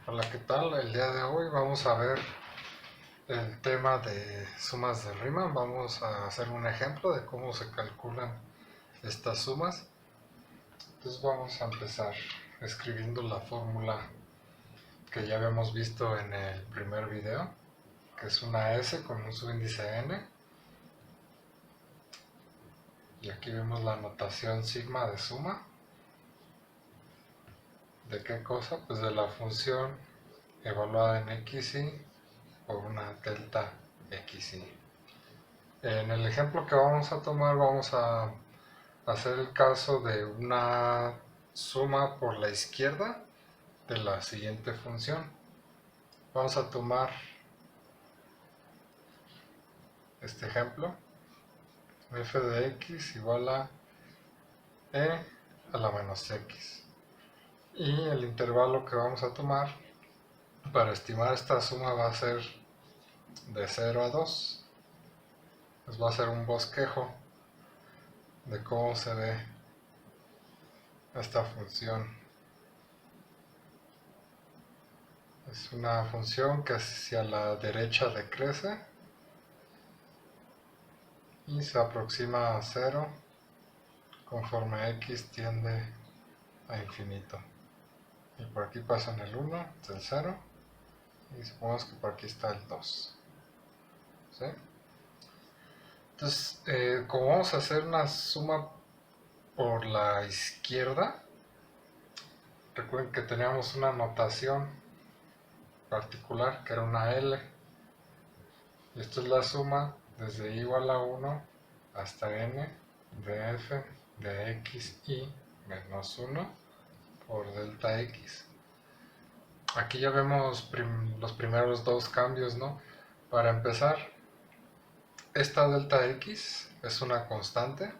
Hola, ¿qué tal? El día de hoy vamos a ver el tema de sumas de Riemann. Vamos a hacer un ejemplo de cómo se calculan estas sumas. Entonces vamos a empezar escribiendo la fórmula que ya habíamos visto en el primer video, que es una S con un subíndice n. Y aquí vemos la notación sigma de suma. ¿De qué cosa? Pues de la función evaluada en xy por una delta xy. En el ejemplo que vamos a tomar vamos a hacer el caso de una suma por la izquierda de la siguiente función. Vamos a tomar este ejemplo, f de x igual a e a la menos x. Y el intervalo que vamos a tomar para estimar esta suma va a ser de 0 a 2. Pues va a ser un bosquejo de cómo se ve esta función. Es una función que hacia la derecha decrece y se aproxima a 0 conforme x tiende a infinito. Y por aquí pasan el 1, es el 0, y supongamos que por aquí está el 2. ¿Sí? Entonces, como vamos a hacer una suma por la izquierda, recuerden que teníamos una notación particular que era una L. Y esto es la suma desde i igual a 1 hasta n de f de x y menos 1 por delta x. Aquí ya vemos los primeros dos cambios, ¿no? Para empezar, esta delta x es una constante,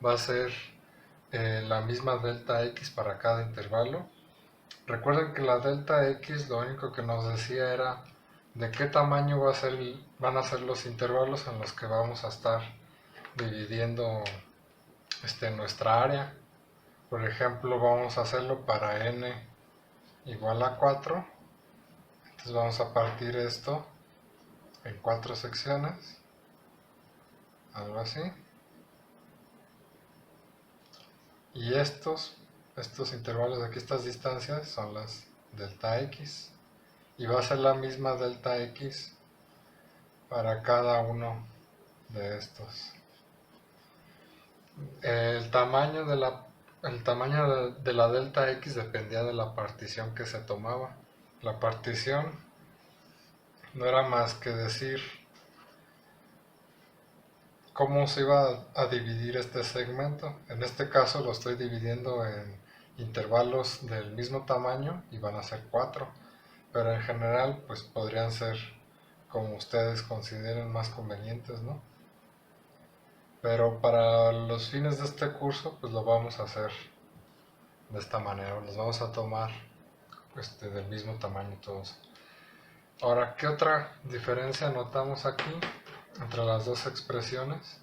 va a ser la misma delta x para cada intervalo. Recuerden que la delta x lo único que nos decía era de qué tamaño van a ser los intervalos en los que vamos a estar dividiendo nuestra área. Por ejemplo, vamos a hacerlo para n igual a 4. Entonces vamos a partir esto en 4 secciones, algo así. Y estos intervalos de aquí, estas distancias, son las delta x. Y va a ser la misma delta x para cada uno de estos. El tamaño de la delta x dependía de la partición que se tomaba. La partición no era más que decir cómo se iba a dividir este segmento. En este caso lo estoy dividiendo en intervalos del mismo tamaño y van a ser 4, pero en general pues podrían ser como ustedes consideren más convenientes, ¿no? Pero para los fines de este curso pues lo vamos a hacer de esta manera, los vamos a tomar del mismo tamaño todos. Ahora, ¿qué otra diferencia notamos aquí entre las dos expresiones?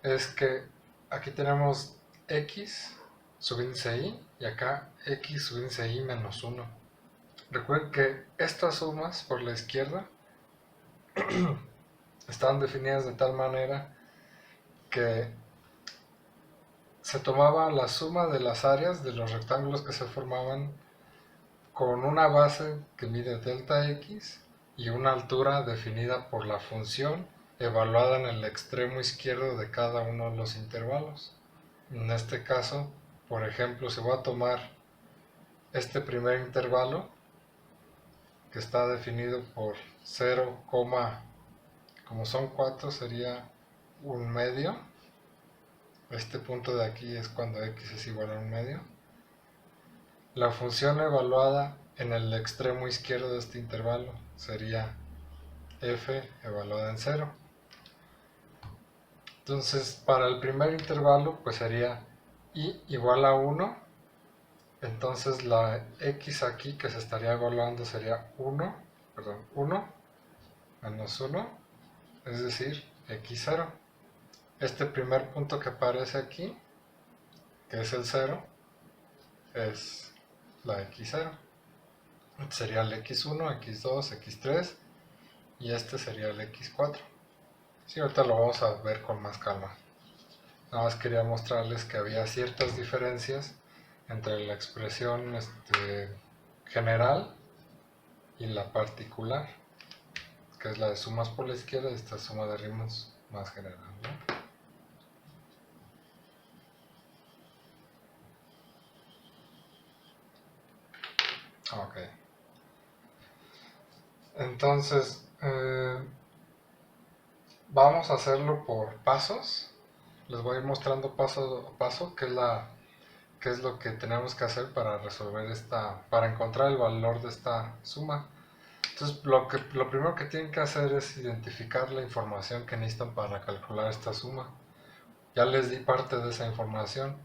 Es que aquí tenemos x subíndice y y acá x subíndice y menos 1. Recuerden que estas sumas por la izquierda están definidas de tal manera que se tomaba la suma de las áreas de los rectángulos que se formaban con una base que mide delta x y una altura definida por la función evaluada en el extremo izquierdo de cada uno de los intervalos. En este caso, por ejemplo, si voy a tomar este primer intervalo que está definido por 0, como son 4 sería un medio. Este punto de aquí es cuando x es igual a un medio. La función evaluada en el extremo izquierdo de este intervalo sería f evaluada en 0. Entonces, para el primer intervalo, pues sería i igual a 1. Entonces, la x aquí que se estaría evaluando sería 1 menos 1, es decir, x0. Este primer punto que aparece aquí, que es el 0, es la x0. Este sería el x1, x2, x3 y este sería el x4. Sí, ahorita lo vamos a ver con más calma. Nada más quería mostrarles que había ciertas diferencias entre la expresión general y la particular, que es la de sumas por la izquierda y esta suma de ritmos más general, ¿no? Ok. Entonces, vamos a hacerlo por pasos. Les voy a ir mostrando paso a paso qué es lo que tenemos que hacer para resolver para encontrar el valor de esta suma. Entonces, lo primero que tienen que hacer es identificar la información que necesitan para calcular esta suma. Ya les di parte de esa información.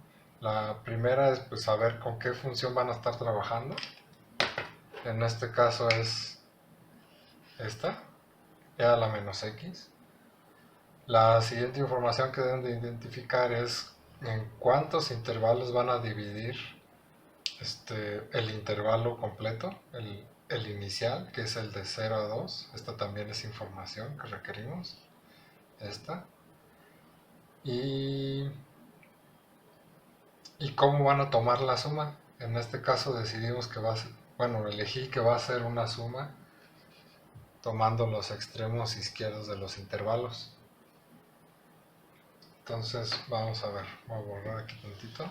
La primera es pues saber con qué función van a estar trabajando. En este caso es esta, e a la menos x. La siguiente información que deben de identificar es en cuántos intervalos van a dividir el intervalo completo, el inicial, que es el de 0 a 2. Esta también es información que requerimos. Esta. Y cómo van a tomar la suma. En este caso decidimos que va a ser, bueno, elegí que va a ser una suma tomando los extremos izquierdos de los intervalos. Entonces vamos a ver, voy a borrar aquí tantito.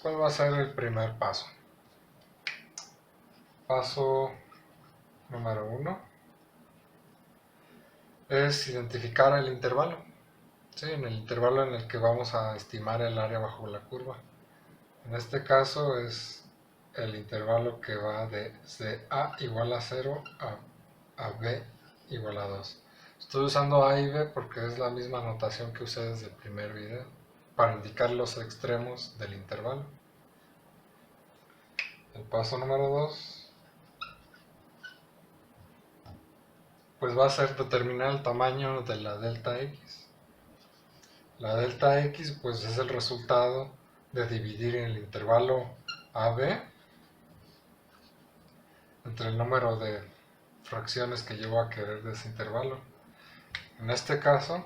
¿Cuál va a ser el primer paso? Paso número 1 es identificar el intervalo. ¿Sí? En el intervalo en el que vamos a estimar el área bajo la curva. En este caso es el intervalo que va de A igual a 0 a B igual a 2. Estoy usando A y B porque es la misma notación que usé desde el primer video para indicar los extremos del intervalo. El paso número 2 pues va a ser determinar el tamaño de la delta X. La delta X pues es el resultado de dividir en el intervalo AB entre el número de fracciones que llevo a querer de ese intervalo. En este caso,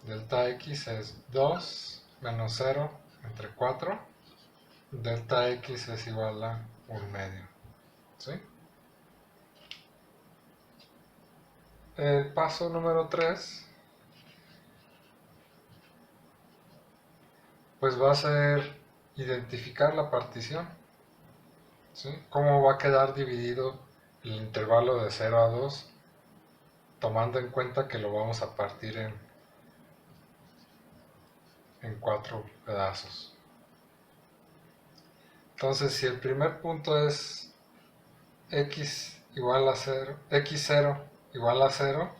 delta X es 2 menos 0 entre 4. Delta X es igual a 1/2. ¿Sí? El paso número 3 pues va a ser identificar la partición. ¿Sí? ¿Cómo va a quedar dividido el intervalo de 0 a 2? Tomando en cuenta que lo vamos a partir en 4 pedazos. Entonces, si el primer punto es x igual a 0, x0 igual a 0,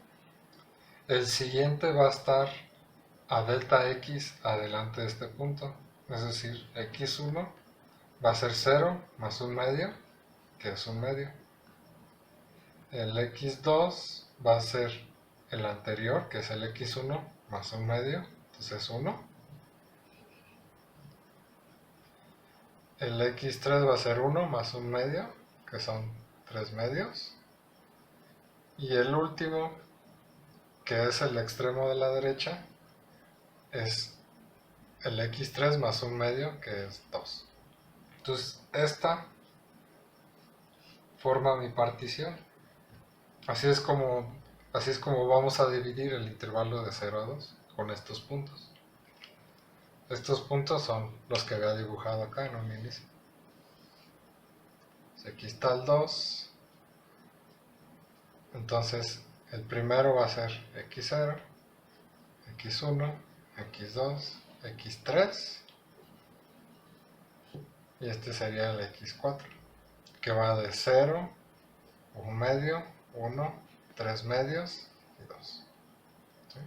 el siguiente va a estar a delta x adelante de este punto. Es decir, x1 va a ser 0 más 1/2, que es 1/2. El x2 va a ser el anterior, que es el x1 más 1/2, entonces es 1. El x3 va a ser 1 más 1/2, que son 3/2. Y el último, que es el extremo de la derecha, es el x3 más 1/2, que es 2. Entonces, esta forma mi partición. Así es como vamos a dividir el intervalo de 0 a 2, con estos puntos. Estos puntos son los que había dibujado acá en un inicio. Aquí está el 2. Entonces, el primero va a ser x0, x1, x2, x3. Y este sería el x4, que va de 0, 1/2, 1, 3/2 y 2. ¿Sí?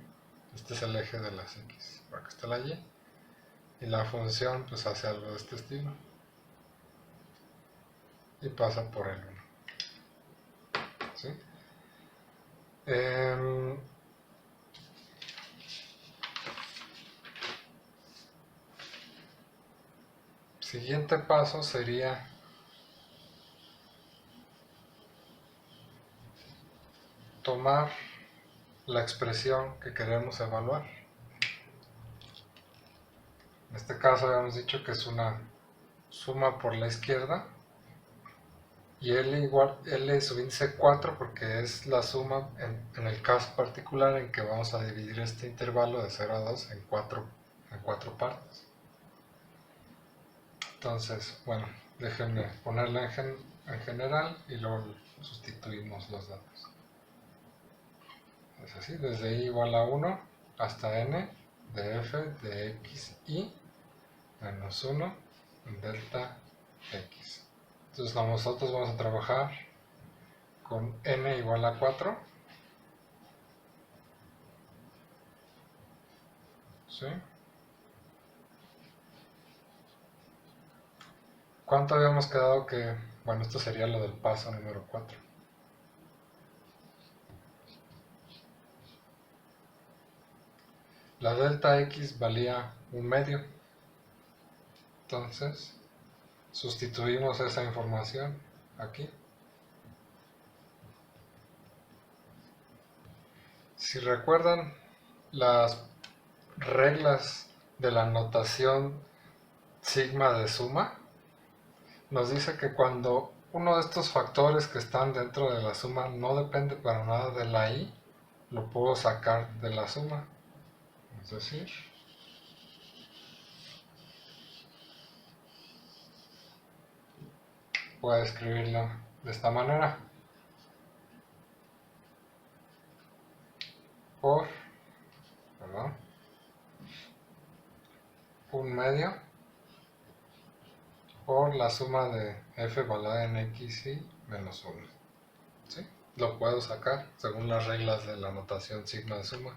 Este es el eje de las x, para que esté la y. Y la función pues hace algo de este estilo. Y pasa por el 1. ¿Sí? Em, Siguiente paso sería tomar la expresión que queremos evaluar. En este caso habíamos dicho que es una suma por la izquierda y L sub índice 4 porque es la suma en el caso particular en que vamos a dividir este intervalo de 0 a 2 en cuatro partes. Entonces, bueno, déjenme ponerla en general y luego sustituimos los datos. Es así, desde i igual a 1 hasta n de f de x y menos 1 en delta x. Entonces nosotros vamos a trabajar con n igual a 4. ¿Sí? ¿Cuánto habíamos quedado que, bueno, esto sería lo del paso número 4? La delta x valía 1/2. Entonces, sustituimos esa información aquí. Si recuerdan las reglas de la notación sigma de suma, nos dice que cuando uno de estos factores que están dentro de la suma no depende para nada de la i, lo puedo sacar de la suma. Es decir, puedo escribirlo de esta manera. Por, perdón, 1/2 por la suma de f valorada en x y menos 1. ¿Sí? Lo puedo sacar según las reglas de la notación sigma de suma.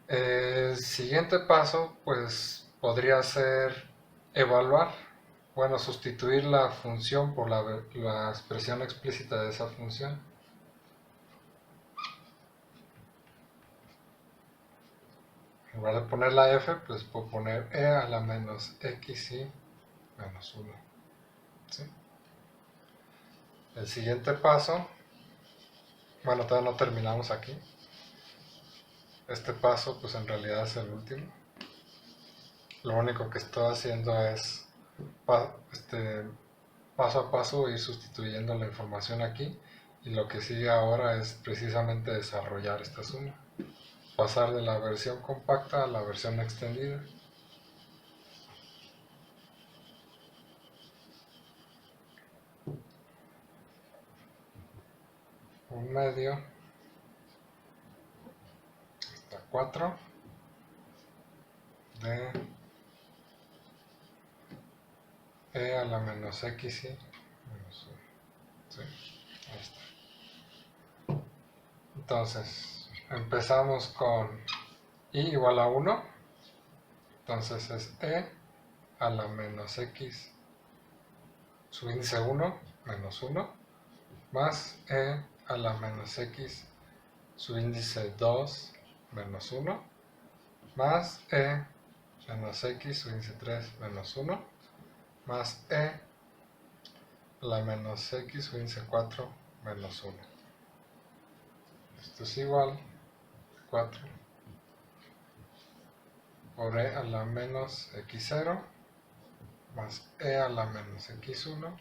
El siguiente paso, pues, podría ser evaluar, bueno, sustituir la función por la expresión explícita de esa función. En lugar de poner la f, pues puedo poner e a la menos x y menos 1. ¿Sí? El siguiente paso, bueno, todavía no terminamos aquí. Este paso, pues en realidad es el último. Lo único que estoy haciendo es paso a paso ir sustituyendo la información aquí, y lo que sigue ahora es precisamente desarrollar esta suma, pasar de la versión compacta a la versión extendida. Un medio hasta 4 de e a la menos x y menos 1. ¿Sí? Ahí está. Entonces, empezamos con i igual a 1. Entonces es e a la menos x su índice 1 menos 1 más e a la menos x su índice 2 menos 1 más e menos x su índice 3 menos 1 más e a la menos x su índice 4 menos 1. Esto es igual a 4 por e a la menos x0 más e a la menos x1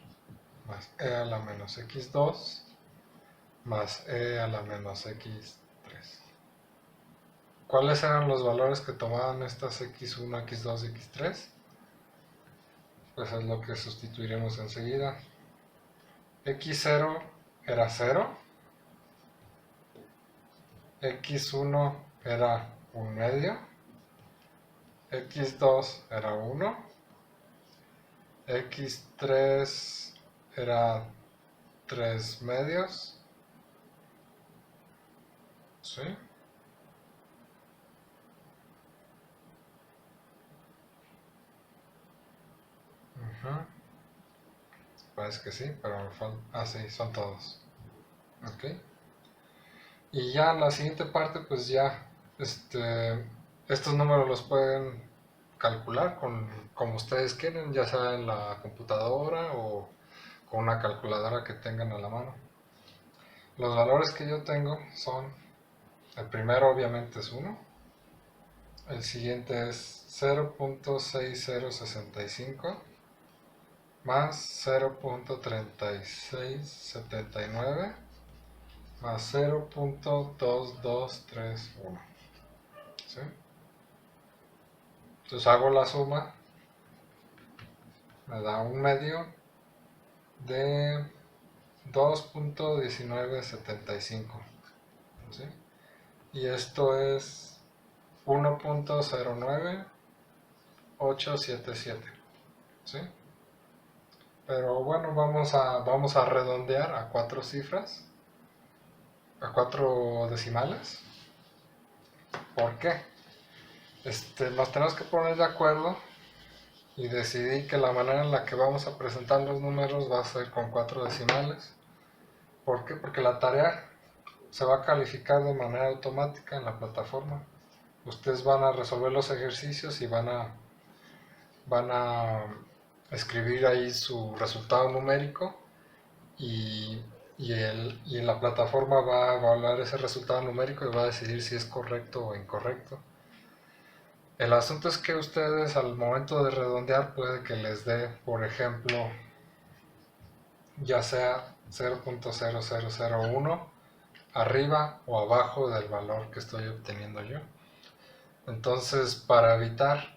más e a la menos x2 más e a la menos x3. ¿Cuáles eran los valores que tomaban estas x1, x2 y x3? Pues es lo que sustituiremos enseguida. X0 era 0, x1 era 1/2, x2 era 1, x3 era 3/2, ¿sí? Parece que sí, pero me falta... Ah, sí, son todos. Ok. Y ya en la siguiente parte, pues ya estos números los pueden calcular como ustedes quieren, ya sea en la computadora o con una calculadora que tengan a la mano. Los valores que yo tengo son, el primero obviamente es 1, el siguiente es 0.6065 más 0.3679 más 0.2231. ¿Sí? Entonces hago la suma, me da un medio de 2.1975. ¿Sí? Y esto es 1.09877. ¿Sí? Pero bueno, vamos a redondear a 4 cifras, a 4 decimales. ¿Por qué? Nos tenemos que poner de acuerdo y decidir que la manera en la que vamos a presentar los números va a ser con 4 decimales. ¿Por qué? Porque la tarea se va a calificar de manera automática en la plataforma. Ustedes van a resolver los ejercicios y van a escribir ahí su resultado numérico y en la plataforma va a evaluar ese resultado numérico y va a decidir si es correcto o incorrecto. El asunto es que ustedes al momento de redondear puede que les dé, por ejemplo, ya sea 0.0001 arriba o abajo del valor que estoy obteniendo yo. Entonces, para evitar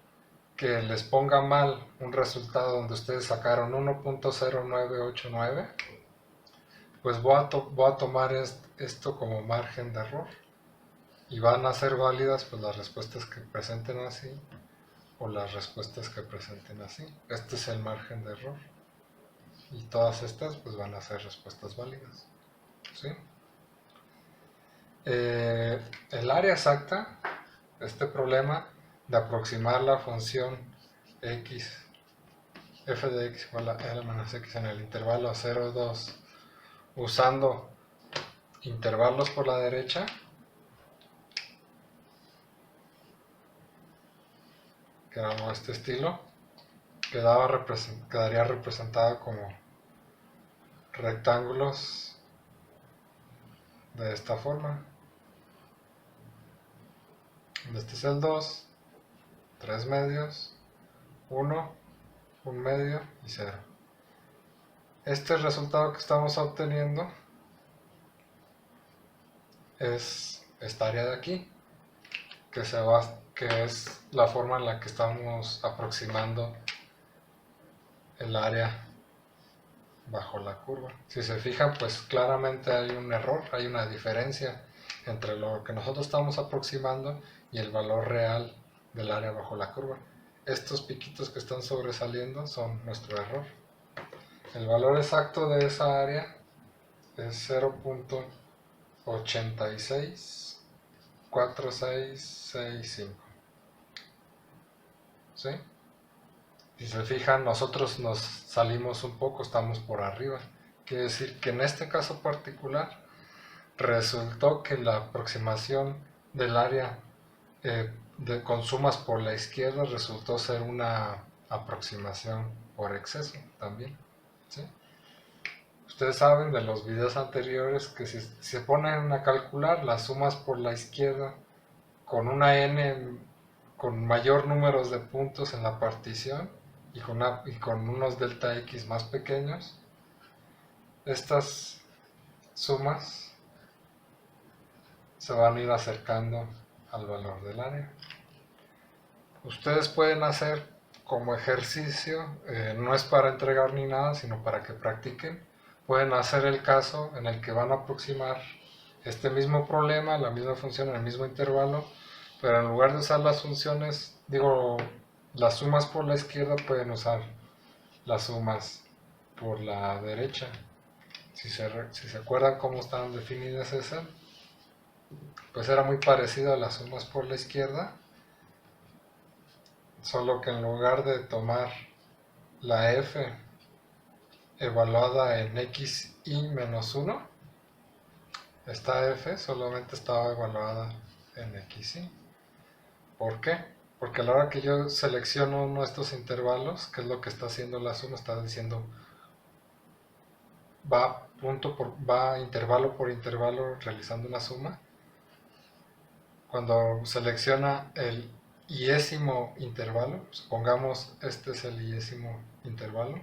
que les ponga mal un resultado donde ustedes sacaron 1.0989, pues voy a tomar esto como margen de error y van a ser válidas pues las respuestas que presenten así o las respuestas que presenten así. Este es el margen de error y todas estas pues van a ser respuestas válidas. ¿Sí? El área exacta, este problema de aproximar la función x, f de x igual a l menos x en el intervalo 0, 2, usando intervalos por la derecha, que era este estilo, quedaría representado como rectángulos de esta forma. Este es el 2, 3 medios, 1, 1 medio y 0. Este resultado que estamos obteniendo es esta área de aquí, que es la forma en la que estamos aproximando el área bajo la curva. Si se fijan, pues claramente hay un error, hay una diferencia entre lo que nosotros estamos aproximando y el valor real del área bajo la curva. Estos piquitos que están sobresaliendo son nuestro error. El valor exacto de esa área es 0.864665. ¿Sí? Si se fijan, nosotros nos salimos un poco, estamos por arriba. Quiere decir que en este caso particular resultó que la aproximación del área con sumas por la izquierda resultó ser una aproximación por exceso también. ¿Sí? Ustedes saben de los videos anteriores que si se ponen a calcular las sumas por la izquierda con una n con mayor número de puntos en la partición y con unos delta x más pequeños, estas sumas se van a ir acercando al valor del área. Ustedes pueden hacer como ejercicio, no es para entregar ni nada, sino para que practiquen. Pueden hacer el caso en el que van a aproximar este mismo problema, la misma función en el mismo intervalo, pero en lugar de usar las funciones, las sumas por la izquierda, pueden usar las sumas por la derecha. Si se acuerdan cómo estaban definidas esas, pues era muy parecido a las sumas por la izquierda, solo que en lugar de tomar la f evaluada en x y menos 1, esta f solamente estaba evaluada en xy. ¿Por qué? Porque a la hora que yo selecciono uno de estos intervalos, ¿qué es lo que está haciendo la suma? Está diciendo va intervalo por intervalo realizando una suma. Cuando selecciona el iésimo intervalo, supongamos este es el iésimo intervalo,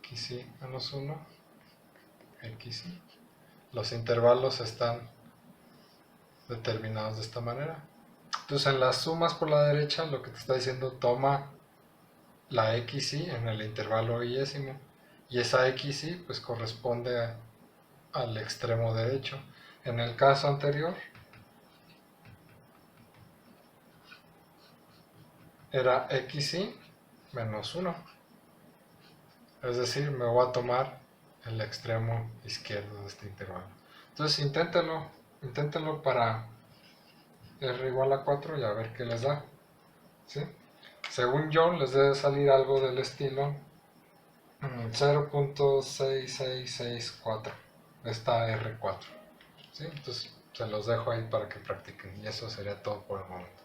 xy menos 1, xy. Los intervalos están determinados de esta manera. Entonces en las sumas por la derecha lo que te está diciendo, toma la xy en el intervalo iésimo, y esa xy pues corresponde al extremo derecho. En el caso anterior era xy menos 1, es decir, me voy a tomar el extremo izquierdo de este intervalo. Entonces inténtenlo para r igual a 4 y a ver qué les da, ¿sí? Según yo les debe salir algo del estilo 0.6664, esta R4, ¿sí? Entonces se los dejo ahí para que practiquen, y eso sería todo por el momento.